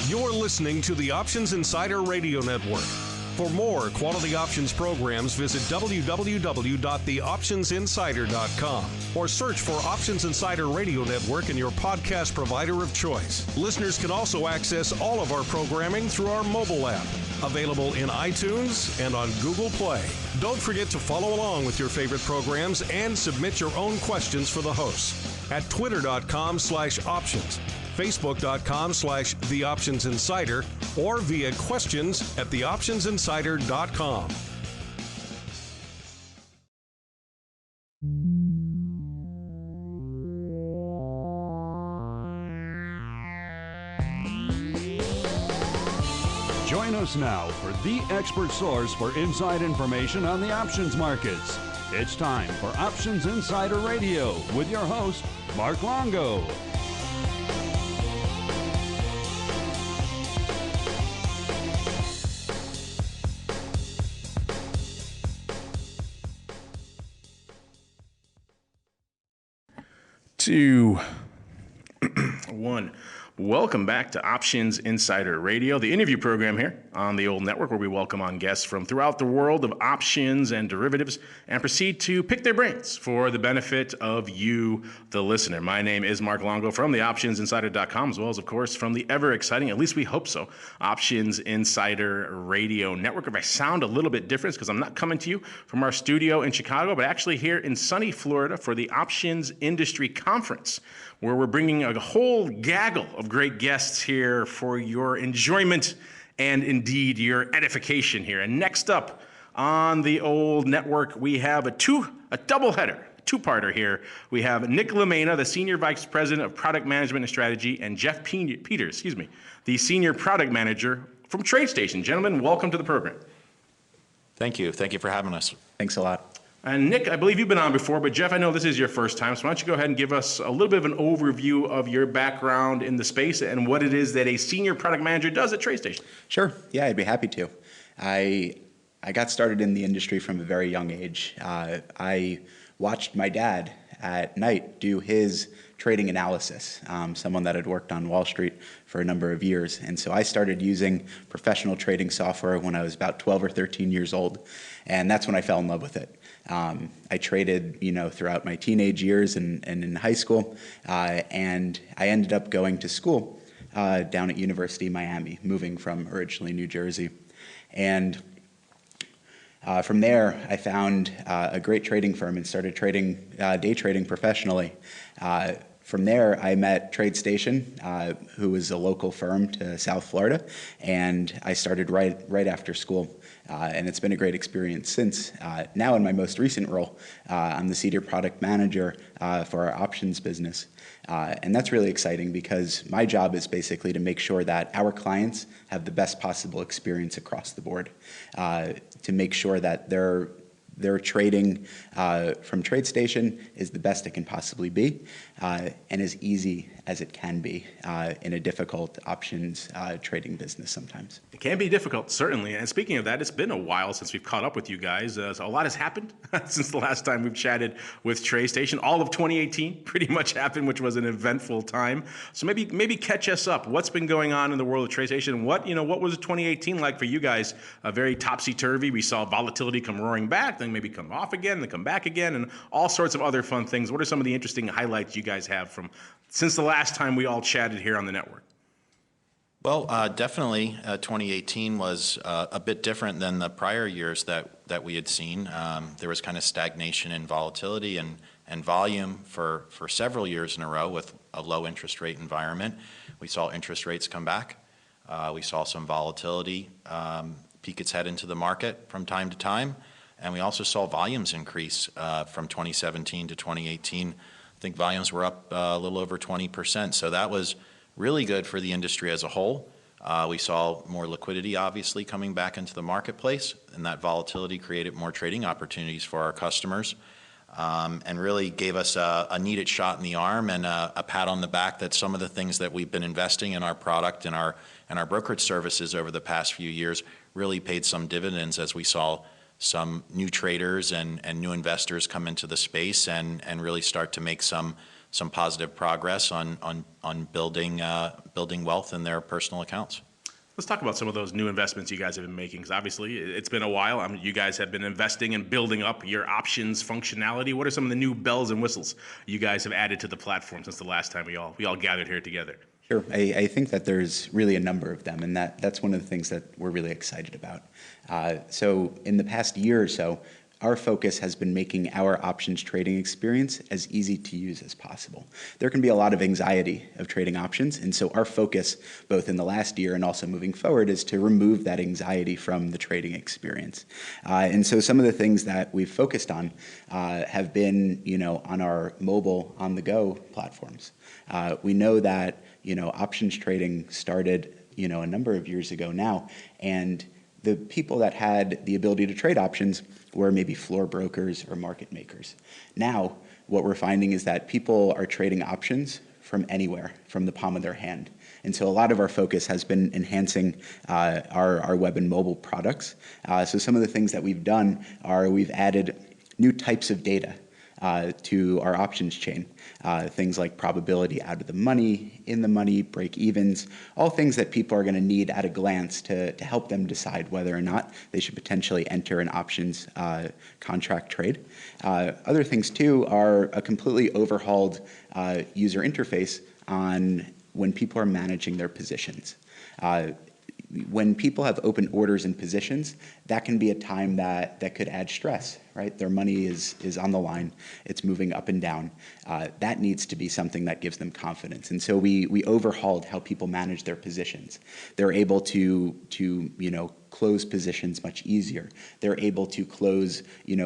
You're listening to the Options Insider Radio Network. For more quality options programs, visit www.theoptionsinsider.com or search for Options Insider Radio Network in your podcast provider of choice. Listeners can also access all of our programming through our mobile app, available in iTunes and on Google Play. Don't forget to follow along with your favorite programs and submit your own questions for the hosts at twitter.com/options. Facebook.com/TheOptionsInsider or via questions at TheOptionsInsider.com. Join us now for the expert source for inside information on the options markets. It's time for Options Insider Radio with your host, Mark Longo. Two, one. Welcome back to Options Insider Radio, the interview program here on the old network where we welcome on guests from throughout the world of options and derivatives and proceed to pick their brains for the benefit of you, the listener. My name is Mark Longo from the OptionsInsider.com, as well as, of course, from the ever exciting, at least we hope so, Options Insider Radio Network. If I sound a little bit different, it's because I'm not coming to you from our studio in Chicago, but actually here in sunny Florida for the Options Industry Conference, where we're bringing a whole gaggle of great guests here for your enjoyment and indeed your edification here. And next up on the old network, we have a doubleheader, two-parter here. We have Nick LaMaina, the Senior Vice President of Product Management and Strategy, and Jeff Peters, the Senior Product Manager from TradeStation. Gentlemen, welcome to the program. Thank you. Thank you for having us. Thanks a lot. And Nick, I believe you've been on before, but Jeff, I know this is your first time, so why don't you go ahead and give us a little bit of an overview of your background in the space and what it is that a senior product manager does at TradeStation. Sure. Yeah, I'd be happy to. I got started in the industry from a very young age. I watched my dad at night do his trading analysis, someone that had worked on Wall Street for a number of years. And so I started using professional trading software when I was about 12 or 13 years old, and that's when I fell in love with it. I traded, throughout my teenage years and in high school, and I ended up going to school down at University of Miami, moving from originally New Jersey. And from there, I found a great trading firm and started trading, day trading professionally. From there, I met TradeStation, who was a local firm to South Florida, and I started right after school. And it's been a great experience since. Now in my most recent role, I'm the Senior Product Manager for our options business. And that's really exciting because my job is basically to make sure that our clients have the best possible experience across the board, to make sure that their trading from TradeStation is the best it can possibly be, and as easy as it can be in a difficult options trading business sometimes. It can be difficult, certainly. And speaking of that, it's been a while since we've caught up with you guys. So a lot has happened since the last time we've chatted with TradeStation. All of 2018 pretty much happened, which was an eventful time. So maybe catch us up. What's been going on in the world of TradeStation? What was 2018 like for you guys? Very topsy-turvy. We saw volatility come roaring back, then maybe come off again, then come back again, and all sorts of other fun things. What are some of the interesting highlights you guys have from since the last time we all chatted here on the network? Well, definitely 2018 was a bit different than the prior years that we had seen. There was kind of stagnation in volatility and volume for several years in a row with a low interest rate environment. We saw interest rates come back. We saw some volatility peek its head into the market from time to time. And we also saw volumes increase from 2017 to 2018. I think volumes were up a little over 20%. So that was really good for the industry as a whole. We saw more liquidity, obviously, coming back into the marketplace, and that volatility created more trading opportunities for our customers, and really gave us a needed shot in the arm and a pat on the back that some of the things that we've been investing in our product and our brokerage services over the past few years really paid some dividends as we saw some new traders and new investors come into the space and really start to make some some positive progress on building wealth in their personal accounts. Let's talk about some of those new investments you guys have been making, because obviously it's been a while. You guys have been investing and building up your options functionality. What are some of the new bells and whistles you guys have added to the platform since the last time we all gathered here together? Sure. I think that there's really a number of them, and that's one of the things that we're really excited about. So in the past year or so, our focus has been making our options trading experience as easy to use as possible. There can be a lot of anxiety of trading options, and so our focus, both in the last year and also moving forward, is to remove that anxiety from the trading experience. And so some of the things that we've focused on have been, on our mobile on-the-go platforms. We know that, options trading started, a number of years ago now, and the people that had the ability to trade options were maybe floor brokers or market makers. Now, what we're finding is that people are trading options from anywhere, from the palm of their hand. And so a lot of our focus has been enhancing our web and mobile products. So some of the things that we've done are we've added new types of data to our options chain. Things like probability out of the money, in the money, break evens, all things that people are going to need at a glance to help them decide whether or not they should potentially enter an options contract trade. Other things too are a completely overhauled user interface on when people are managing their positions. When people have open orders and positions, that can be a time that could add stress, right? Their money is on the line, it's moving up and down. That needs to be something that gives them confidence. And so we overhauled how people manage their positions. They're able to close positions much easier. They're able to close,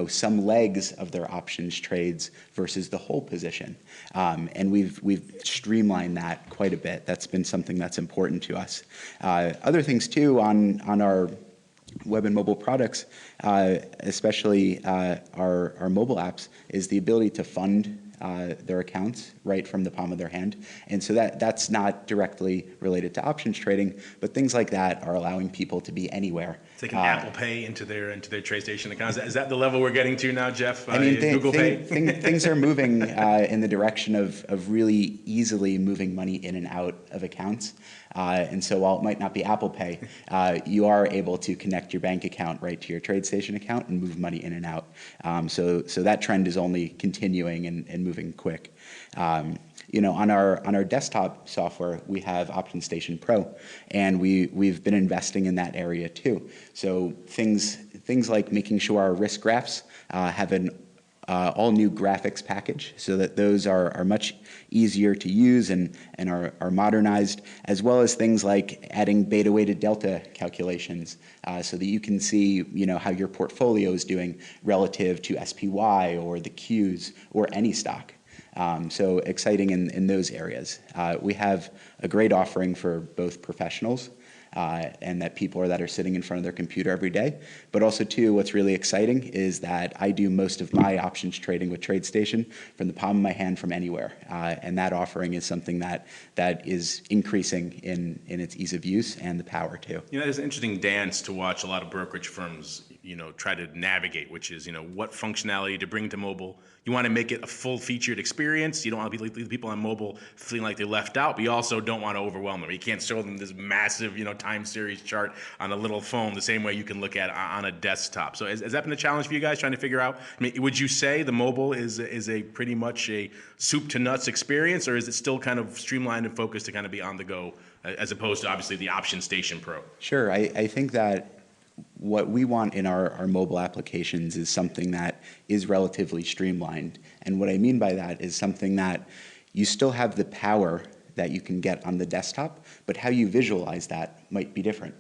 some legs of their options trades versus the whole position. And we've streamlined that quite a bit. That's been something that's important to us. Other things too on our web and mobile products, especially our mobile apps, is the ability to fund their accounts right from the palm of their hand. And so that's not directly related to options trading, but things like that are allowing people to be anywhere. Taking Apple Pay into their TradeStation accounts. Is that the level we're getting to now, Jeff? Google Pay? Things are moving in the direction of really easily moving money in and out of accounts. And so while it might not be Apple Pay, you are able to connect your bank account right to your TradeStation account and move money in and out. So that trend is only continuing and moving quick. On our desktop software, we have OptionStation Pro, and we've been investing in that area too. So things like making sure our risk graphs have an all new graphics package, so that those are much easier to use and are modernized, as well as things like adding beta weighted delta calculations, so that you can see how your portfolio is doing relative to SPY or the Qs or any stock. So exciting in those areas. We have a great offering for both professionals and that people that are sitting in front of their computer every day. But also too, what's really exciting is that I do most of my options trading with TradeStation from the palm of my hand from anywhere. And that offering is something that is increasing in its ease of use and the power too. There's an interesting dance to watch a lot of brokerage firms try to navigate, which is, what functionality to bring to mobile. You want to make it a full-featured experience. You don't want to leave people on mobile feeling like they're left out, but you also don't want to overwhelm them. You can't show them this massive, time series chart on a little phone the same way you can look at on a desktop. So has that been a challenge for you guys, trying to figure out? Would you say the mobile is a pretty much a soup to nuts experience, or is it still kind of streamlined and focused to kind of be on the go, as opposed to obviously the OptionStation Pro? Sure. I think that what we want in our mobile applications is something that is relatively streamlined. And what I mean by that is something that you still have the power that you can get on the desktop, but how you visualize that might be different.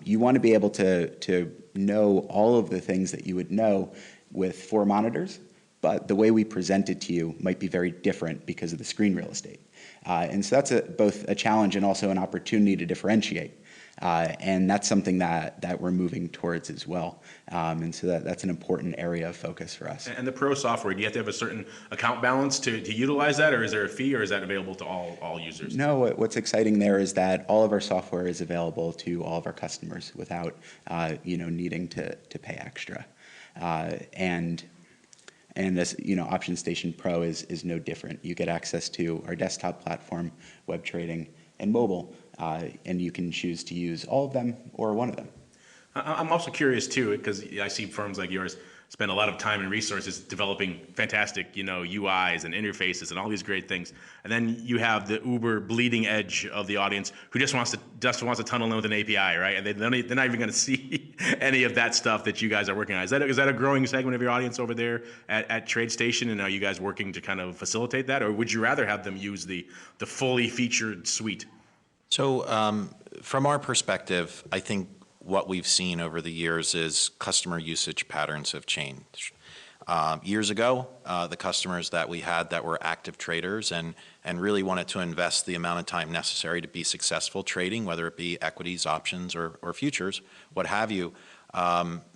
You want to be able to know all of the things that you would know with 4 monitors, but the way we present it to you might be very different because of the screen real estate. And so that's both a challenge and also an opportunity to differentiate. And that's something that we're moving towards as well. And so that's an important area of focus for us. And the Pro software, do you have to have a certain account balance to utilize that, or is there a fee, or is that available to all users? No, what's exciting there is that all of our software is available to all of our customers without needing to pay extra. And And this, OptionStation Pro is no different. You get access to our desktop platform, web trading, and mobile, and you can choose to use all of them or one of them. I'm also curious too, because I see firms like yours spend a lot of time and resources developing fantastic, UIs and interfaces and all these great things. And then you have the uber bleeding edge of the audience who just wants to tunnel in with an API, right? And they're not even going to see any of that stuff that you guys are working on. Is that a growing segment of your audience over there at TradeStation? And are you guys working to kind of facilitate that, or would you rather have them use the fully featured suite? So from our perspective, I think what we've seen over the years is customer usage patterns have changed. Years ago, the customers that we had that were active traders and really wanted to invest the amount of time necessary to be successful trading, whether it be equities, options, or futures, what have you,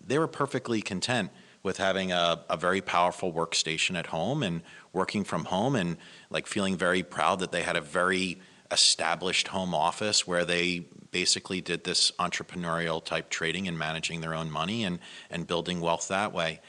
they were perfectly content with having a very powerful workstation at home and working from home and like feeling very proud that they had a very established home office where they basically did this entrepreneurial type trading and managing their own money and building wealth that way.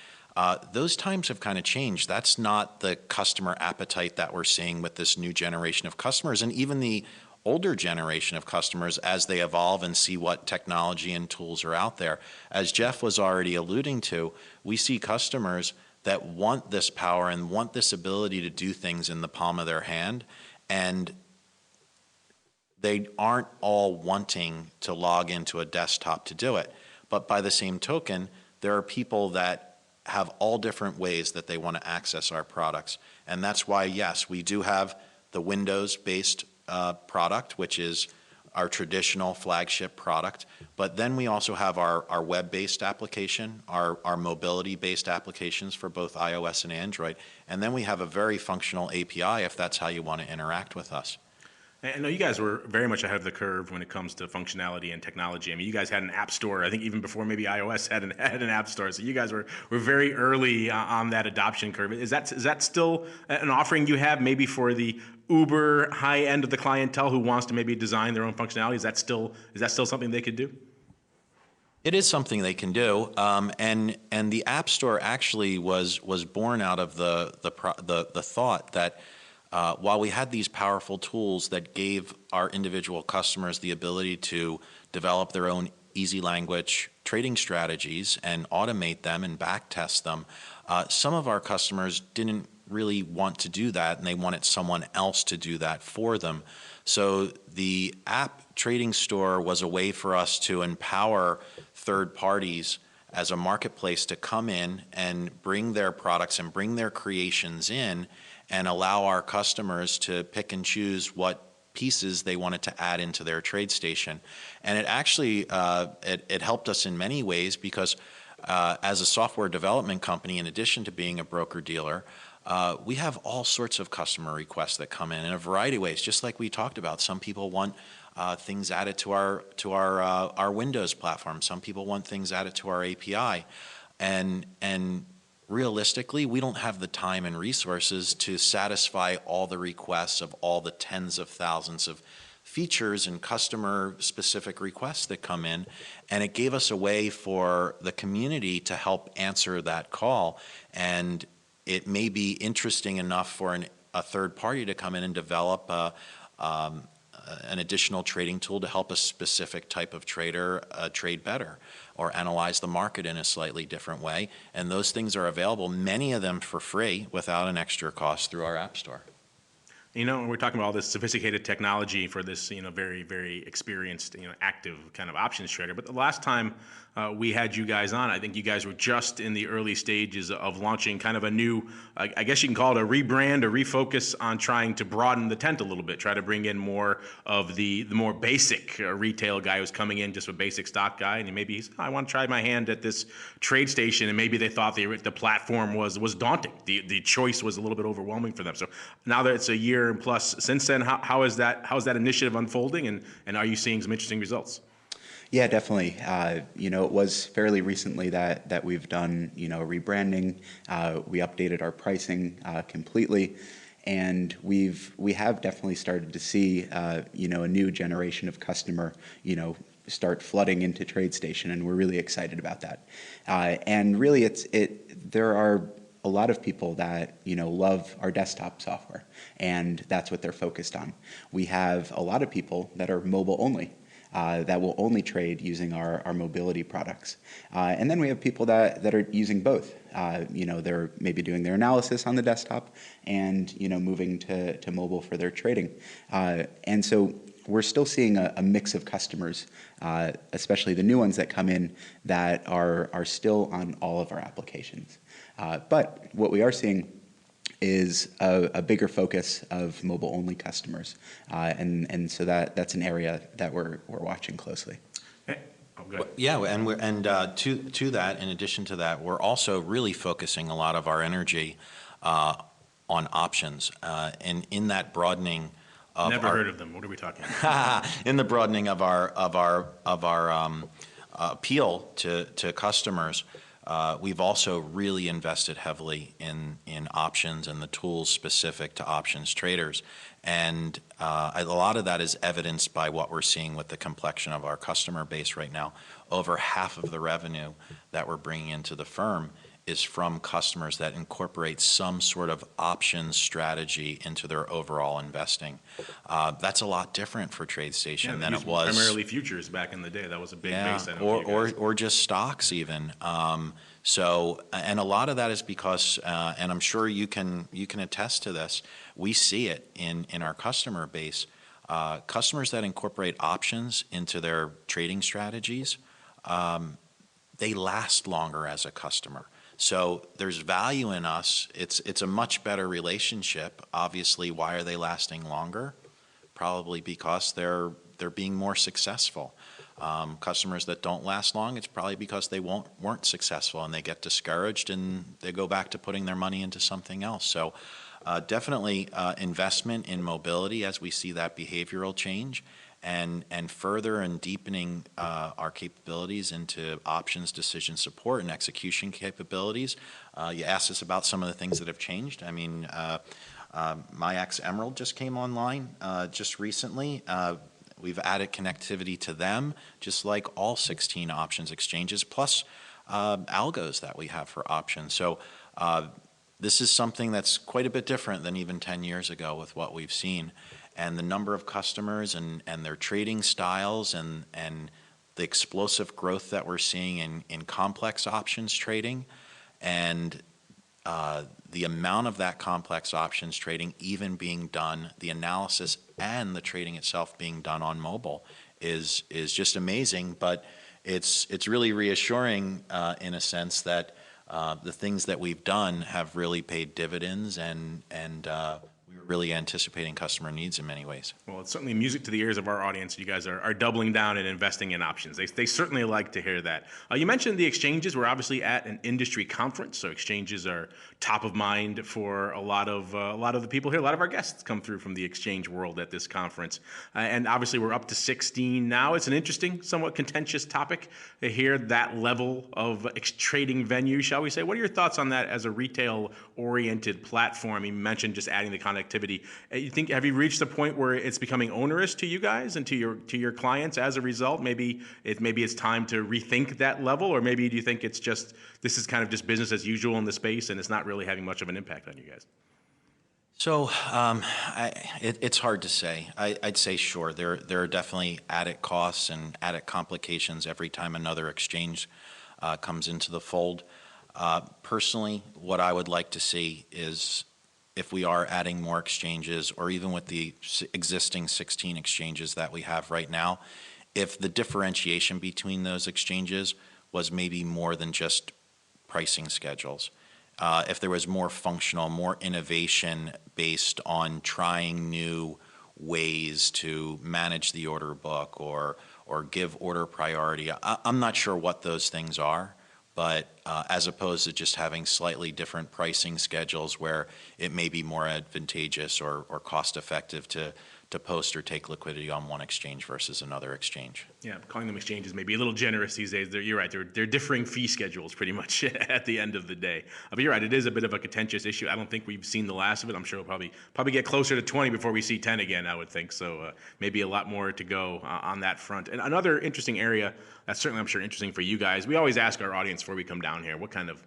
Those times have kind of changed. That's not the customer appetite that we're seeing with this new generation of customers, and even the older generation of customers as they evolve and see what technology and tools are out there. As Jeff was already alluding to, we see customers that want this power and want this ability to do things in the palm of their hand, and they aren't all wanting to log into a desktop to do it. But by the same token, there are people that have all different ways that they want to access our products. And that's why, yes, we do have the Windows-based product, which is our traditional flagship product. But then we also have our web-based application, our mobility-based applications for both iOS and Android. And then we have a very functional API if that's how you want to interact with us. I know you guys were very much ahead of the curve when it comes to functionality and technology. I mean, you guys had an app store, I think even before maybe iOS had an app store. So you guys were very early on that adoption curve. Is that still an offering you have maybe for the uber high end of the clientele who wants to maybe design their own functionality? Is that still something they could do? It is something they can do, and the App Store actually was born out of the thought that while we had these powerful tools that gave our individual customers the ability to develop their own easy language trading strategies and automate them and back test them, some of our customers didn't really want to do that, and they wanted someone else to do that for them. So the app trading store was a way for us to empower third parties as a marketplace to come in and bring their products and bring their creations in and allow our customers to pick and choose what pieces they wanted to add into their TradeStation. And it actually it helped us in many ways because as a software development company, in addition to being a broker-dealer, we have all sorts of customer requests that come in a variety of ways. Just like we talked about, some people want things added to our Windows platform. Some people want things added to our API, and realistically, we don't have the time and resources to satisfy all the requests of all the tens of thousands of features and customer-specific requests that come in, and it gave us a way for the community to help answer that call. And it may be interesting enough for a third party to come in and develop an additional trading tool to help a specific type of trader trade better or analyze the market in a slightly different way. And those things are available, many of them for free without an extra cost through our App Store. You know, we're talking about all this sophisticated technology for this, very, very experienced, active kind of options trader. But the last time we had you guys on, I think you guys were just in the early stages of launching kind of a new, I guess you can call it a rebrand, a refocus on trying to broaden the tent a little bit, try to bring in more of the more basic retail guy who's coming in just a basic stock guy, and maybe he's, I want to try my hand at this TradeStation, and maybe they thought the platform was daunting. The choice was a little bit overwhelming for them. So now that it's a year and plus since then, how is that initiative unfolding, and are you seeing some interesting results? Yeah, definitely. It was fairly recently that we've done, rebranding. We updated our pricing completely, and we have definitely started to see, a new generation of customer, start flooding into TradeStation, and we're really excited about that. And really, there are a lot of people that love our desktop software, and that's what they're focused on. We have a lot of people that are mobile only. That will only trade using our mobility products. And then we have people that are using both. They're maybe doing their analysis on the desktop and, moving to mobile for their trading. And so we're still seeing a mix of customers, especially the new ones that come in that are still on all of our applications. But what we are seeing is a bigger focus of mobile-only customers, and so that's an area that we're watching closely. Yeah, and to that, in addition to that, we're also really focusing a lot of our energy on options, and in that broadening. Never heard of them. What are we talking about? In the broadening of our appeal to customers. We've also really invested heavily in options and the tools specific to options traders. And a lot of that is evidenced by what we're seeing with the complexion of our customer base right now. Over half of the revenue that we're bringing into the firm is from customers that incorporate some sort of options strategy into their overall investing. That's a lot different for TradeStation than it was. Primarily futures back in the day. That was a big base. I know or just stocks even. So, and a lot of that is because, and I'm sure you can attest to this. We see it in our customer base. Customers that incorporate options into their trading strategies, they last longer as a customer. So there's value in us. It's a much better relationship. Obviously, why are they lasting longer? Probably because they're being more successful. Customers that don't last long, it's probably because they weren't successful and they get discouraged and they go back to putting their money into something else. So definitely investment in mobility as we see that behavioral change. And further and deepening our capabilities into options decision support and execution capabilities. You asked us about some of the things that have changed. I mean, MyX Emerald just came online just recently. We've added connectivity to them, just like all 16 options exchanges, plus algos that we have for options. So this is something that's quite a bit different than even 10 years ago with what we've seen. And the number of customers and their trading styles and the explosive growth that we're seeing in complex options trading and the amount of that complex options trading even being done, the analysis and the trading itself being done on mobile is just amazing. But it's really reassuring in a sense that the things that we've done have really paid dividends and we're really anticipating customer needs in many ways. Well, it's certainly music to the ears of our audience. You guys are doubling down and investing in options. They certainly like to hear that. You mentioned the exchanges. We're obviously at an industry conference, so exchanges are top of mind for a lot of the people here. A lot of our guests come through from the exchange world at this conference, and obviously we're up to 16 now. It's an interesting, somewhat contentious topic to hear that level of trading venue, shall we say. What are your thoughts on that as a retail-oriented platform? You mentioned just adding the connectivity. Have you reached the point where it's becoming onerous to you guys and to your clients as a result? Maybe it's time to rethink that level, or maybe do you think it's just this is kind of just business as usual in the space and it's not really having much of an impact on you guys? So it's hard to say. I'd say sure. There are definitely added costs and added complications every time another exchange comes into the fold. Personally, what I would like to see is if we are adding more exchanges, or even with the existing 16 exchanges that we have right now, if the differentiation between those exchanges was maybe more than just pricing schedules. If there was more functional, more innovation based on trying new ways to manage the order book or give order priority. I'm not sure what those things are. But as opposed to just having slightly different pricing schedules where it may be more advantageous or cost effective to post or take liquidity on one exchange versus another exchange. Yeah, calling them exchanges may be a little generous these days. You're right. They're differing fee schedules pretty much at the end of the day. But you're right. It is a bit of a contentious issue. I don't think we've seen the last of it. I'm sure we'll probably get closer to 20 before we see 10 again, I would think. So maybe a lot more to go on that front. And another interesting area that's certainly, I'm sure, interesting for you guys. We always ask our audience before we come down here, what kind of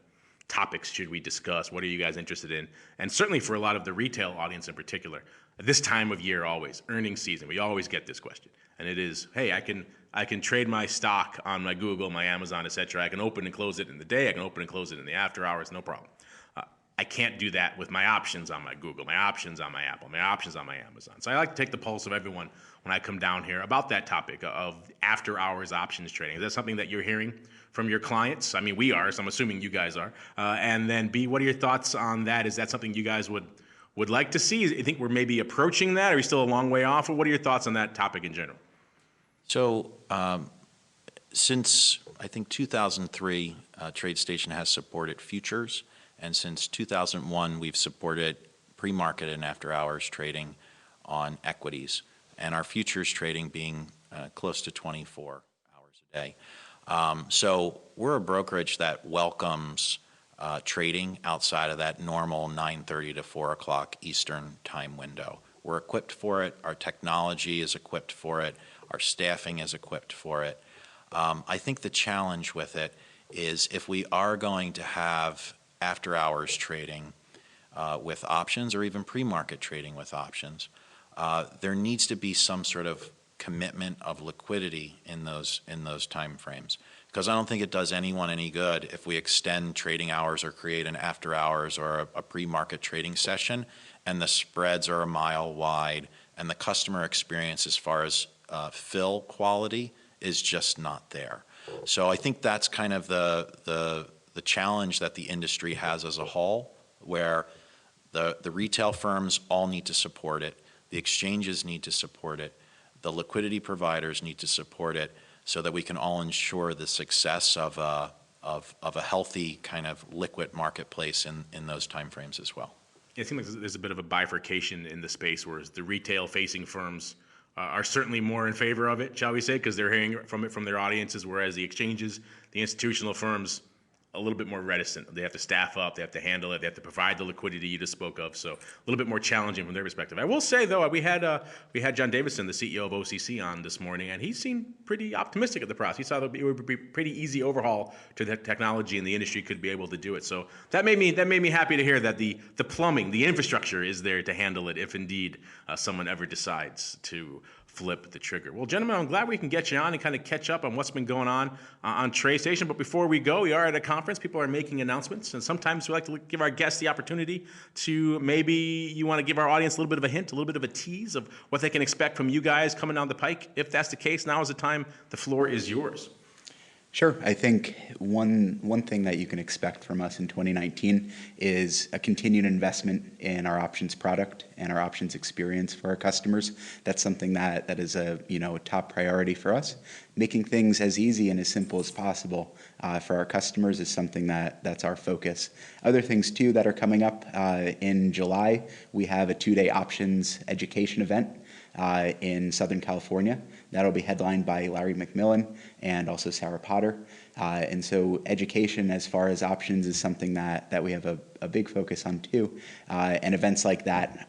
topics should we discuss? What are you guys interested in? And certainly for a lot of the retail audience in particular, at this time of year, always earnings season, we always get this question, and it is, hey, I can trade my stock on my Google, my Amazon, etc. I can open and close it in the day. I can open and close it in the after hours, no problem. I can't do that with my options on my Google, my options on my Apple, my options on my Amazon. So I like to take the pulse of everyone when I come down here about that topic of after hours options trading. Is that something that you're hearing from your clients? I mean, we are, so I'm assuming you guys are. And then B, what are your thoughts on that? Is that something you guys would like to see? You think we're maybe approaching that? Are we still a long way off? Or what are your thoughts on that topic in general? So since I think 2003, TradeStation has supported futures. And since 2001, we've supported pre-market and after-hours trading on equities, and our futures trading being close to 24 hours a day. So we're a brokerage that welcomes trading outside of that normal 9:30 to 4 o'clock Eastern time window. We're equipped for it. Our technology is equipped for it. Our staffing is equipped for it. I think the challenge with it is if we are going to have after-hours trading with options, or even pre-market trading with options, there needs to be some sort of commitment of liquidity in those time frames. Because I don't think it does anyone any good if we extend trading hours or create an after-hours or a pre-market trading session, and the spreads are a mile wide, and the customer experience as far as fill quality is just not there. So I think that's kind of the challenge that the industry has as a whole, where the retail firms all need to support it, the exchanges need to support it, the liquidity providers need to support it, so that we can all ensure the success of a healthy kind of liquid marketplace in those timeframes as well. It seems like there's a bit of a bifurcation in the space, whereas the retail-facing firms are certainly more in favor of it, shall we say, because they're hearing from it from their audiences, whereas the exchanges, the institutional firms, a little bit more reticent. They have to staff up, they have to handle it, they have to provide the liquidity you just spoke of, so a little bit more challenging from their perspective. I will say, though, we had John Davison, the CEO of OCC, on this morning, and he seemed pretty optimistic at the process. He saw that it would be a pretty easy overhaul to the technology, and the industry could be able to do it. So that made me happy to hear that the plumbing, the infrastructure is there to handle it if indeed someone ever decides to flip the trigger. Well, gentlemen, I'm glad we can get you on and kind of catch up on what's been going on TradeStation. But before we go, we are at a conference. People are making announcements, and sometimes we like to give our guests the opportunity to, maybe you want to give our audience a little bit of a hint, a little bit of a tease of what they can expect from you guys coming down the pike. If that's the case, now is the time. The floor is yours. Sure. I think one thing that you can expect from us in 2019 is a continued investment in our options product and our options experience for our customers. That's something that is a top priority for us. Making things as easy and as simple as possible for our customers is something that's our focus. Other things too that are coming up in July, we have a 2-day options education event in Southern California. That'll be headlined by Larry McMillan and also Sarah Potter. And so education as far as options is something that we have a big focus on too. And events like that,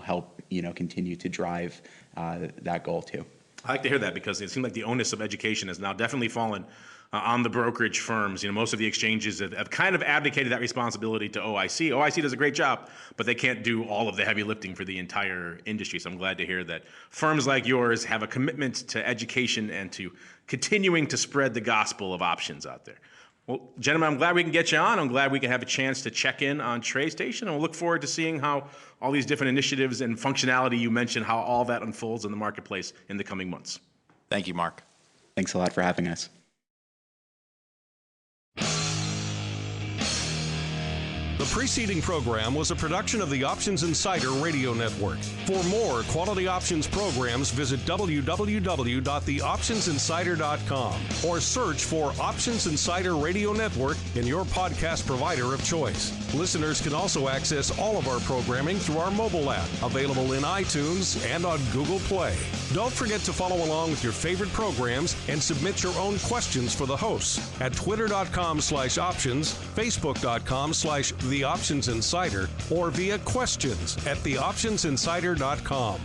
help, continue to drive that goal too. I like to hear that, because it seems like the onus of education has now definitely fallen on the brokerage firms. Most of the exchanges have kind of abdicated that responsibility to OIC. OIC does a great job, but they can't do all of the heavy lifting for the entire industry. So I'm glad to hear that firms like yours have a commitment to education and to continuing to spread the gospel of options out there. Well, gentlemen, I'm glad we can get you on. I'm glad we can have a chance to check in on TradeStation, and we'll look forward to seeing how all these different initiatives and functionality you mentioned, how all that unfolds in the marketplace in the coming months. Thank you, Mark. Thanks a lot for having us. The preceding program was a production of the Options Insider Radio Network. For more quality options programs, visit www.theoptionsinsider.com or search for Options Insider Radio Network in your podcast provider of choice. Listeners can also access all of our programming through our mobile app, available in iTunes and on Google Play. Don't forget to follow along with your favorite programs and submit your own questions for the hosts at twitter.com/options, facebook.com/The Options Insider, or via questions@theoptionsinsider.com.